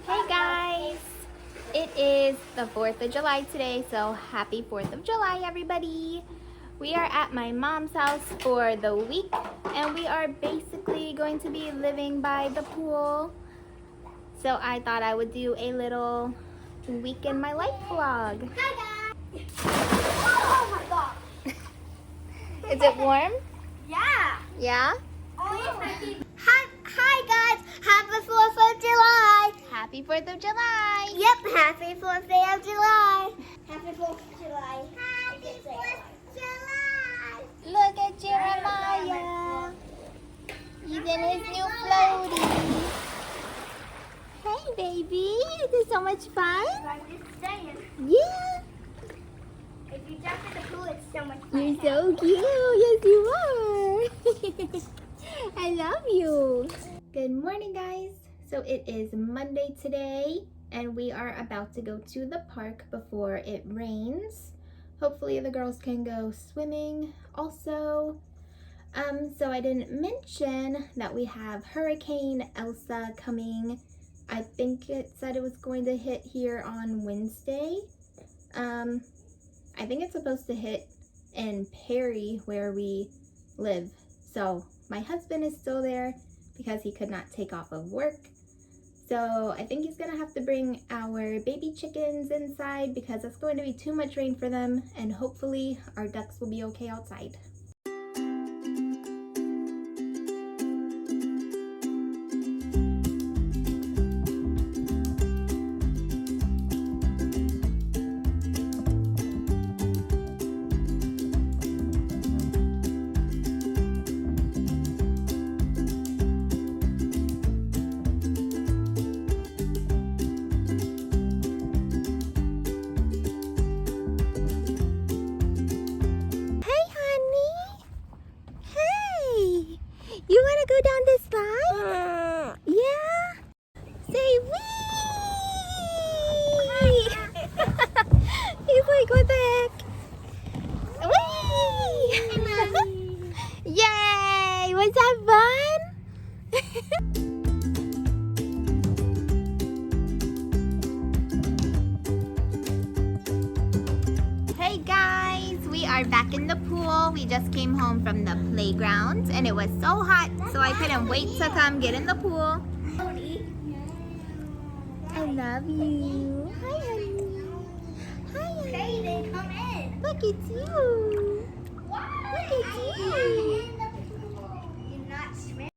Hey guys! It is the 4th of July today, so happy 4th of July everybody! We are at my mom's house for the week and we are basically going to be living by the pool. So I thought I would do a little week in my life vlog. Hi guys! Oh my god! Is it warm? Yeah! Yeah? Hi guys! Happy 4th of July! Happy 4th of July! Yep, happy 4th day of July! Happy 4th of July! Happy 4th of July! Look at Jeremiah! He's in his new floaty. Hey baby, this is so much fun. I'm just saying, Yeah, if you jump in the pool, it's so much fun. you're so cute. Yes, you are. I love you. Good morning, guys. So it is Monday today, and we are about to go to the park before it rains. Hopefully the girls can go swimming also. So I didn't mention that we have Hurricane Elsa coming. I think it said it was going to hit here on Wednesday. I think it's supposed to hit in Perry where we live. So my husband is still there because he could not take off of work. So I think he's gonna have to bring our baby chickens inside because it's going to be too much rain for them, and hopefully our ducks will be okay outside. You want to go down this slide? Yeah? Say wee! He's like, what the heck? Wee! Yay! Was that fun? Hey guys, we are back in the pool. We just came home from the playground and it was so hot, so I couldn't wait to come get in the pool. I love you. Hi, honey. Hi, honey. Kaden, come in. Look at you. Look at you. You're not swimming.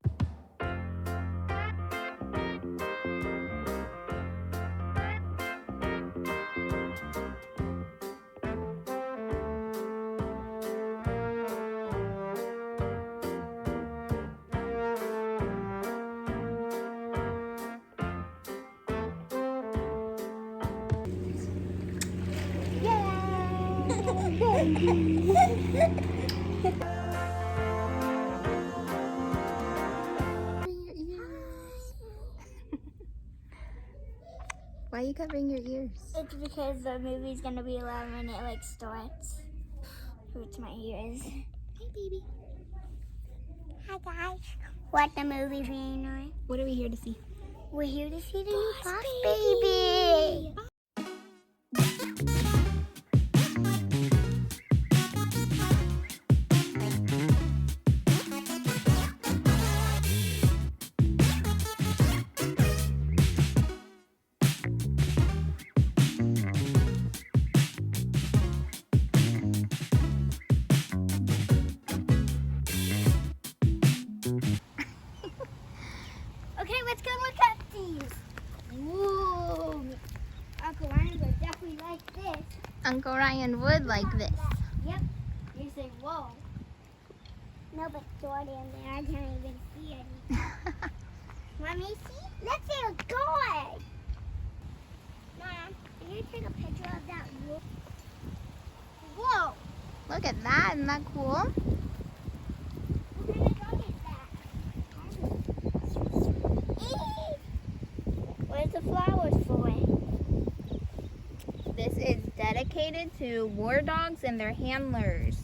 Why are you covering your ears? It's because the movie's gonna be loud when it starts. Hurts my ears. Hey, baby. Hi guys. What the movie's being on? What are we here to see? We're here to see the new Boss Baby. Okay, let's go look at these. Whoa. Uncle Ryan would definitely like this. Uncle Ryan would like this. Yep. You say, whoa. No, but Jordan there, I can't even see anything. Let me see. Let's see a guard. Mom, can you take a picture of that wolf? Whoa. Look at that. Isn't that cool? What kind of dog is that? Where's the flowers for? This is dedicated to war dogs and their handlers.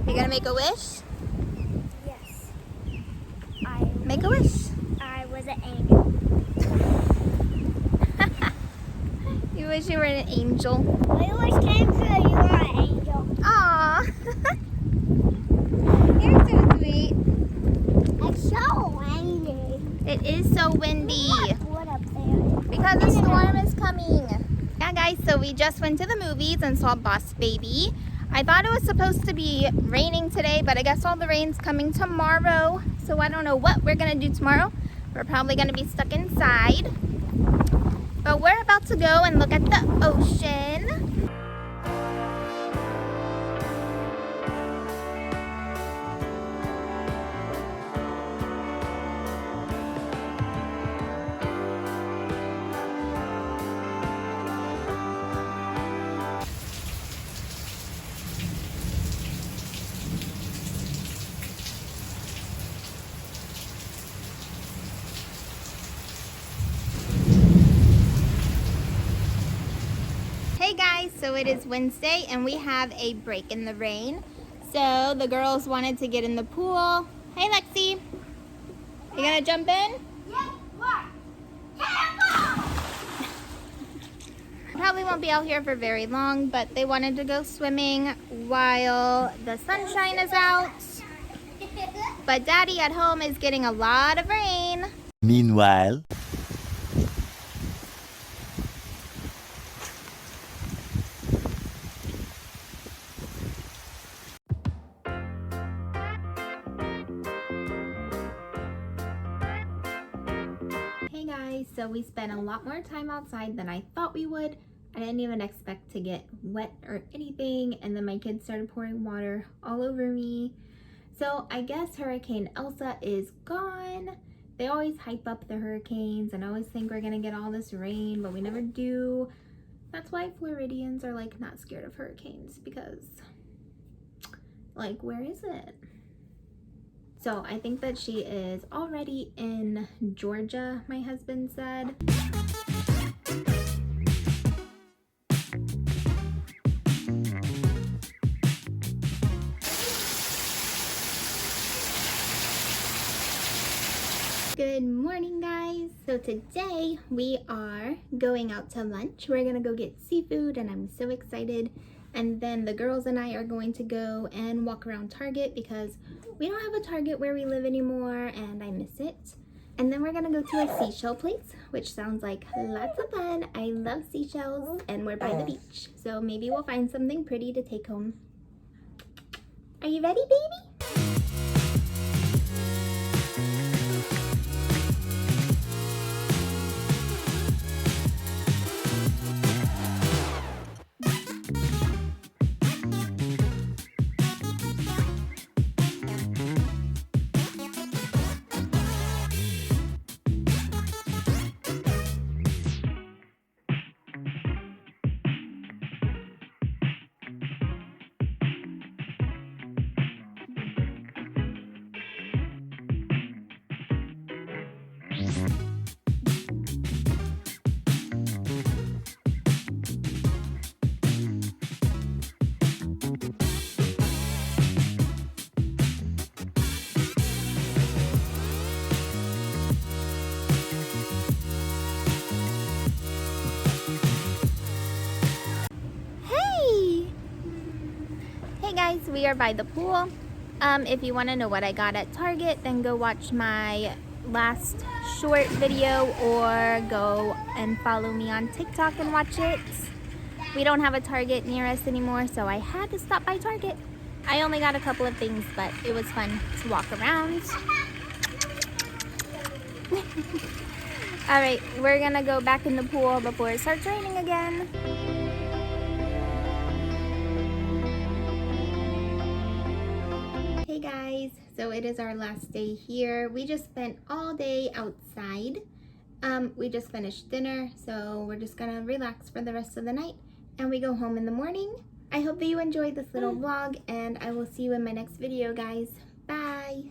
You gonna make a wish? Yes. Make a wish. I was an angel. You wish you were an angel. My wish came true. You are an angel. Aw. You're so sweet. It's so windy. It is so windy. What up there? Because the storm is coming. Yeah, guys, so we just went to the movies and saw Boss Baby. I thought it was supposed to be raining today, but I guess all the rain's coming tomorrow. So I don't know what we're gonna do tomorrow. We're probably gonna be stuck inside. But we're about to go and look at the ocean. Hey guys, so it is Wednesday and we have a break in the rain. So the girls wanted to get in the pool. Hey Lexi, you gonna jump in? Yeah, what? Probably won't be out here for very long, but they wanted to go swimming while the sunshine is out. But Daddy at home is getting a lot of rain. Meanwhile, Hey guys, so we spent a lot more time outside than I thought we would. I didn't even expect to get wet or anything, and then my kids started pouring water all over me. So I guess Hurricane Elsa is gone. They always hype up the hurricanes and always think we're gonna get all this rain, but we never do. That's why Floridians are like not scared of hurricanes, because like, where is it? So I think that she is already in Georgia, my husband said. Good morning, guys. So today we are going out to lunch. We're gonna go get seafood and I'm so excited. And then the girls and I are going to go and walk around Target because we don't have a Target where we live anymore and I miss it. And then we're gonna go to a seashell place, which sounds like lots of fun. I love seashells and we're by the beach. So maybe we'll find something pretty to take home. Are you ready, baby? Hey guys, we are by the pool. If you want to know what I got at Target, then go watch my last short video or go and follow me on TikTok and watch it. We don't have a Target near us anymore, so I had to stop by Target. I only got a couple of things, but it was fun to walk around. Alright, we're gonna go back in the pool before it starts raining again. Hey guys, so it is our last day here. We just spent all day outside. We just finished dinner, so we're just gonna relax for the rest of the night and we go home in the morning. I hope that you enjoyed this little vlog and I will see you in my next video, guys. Bye!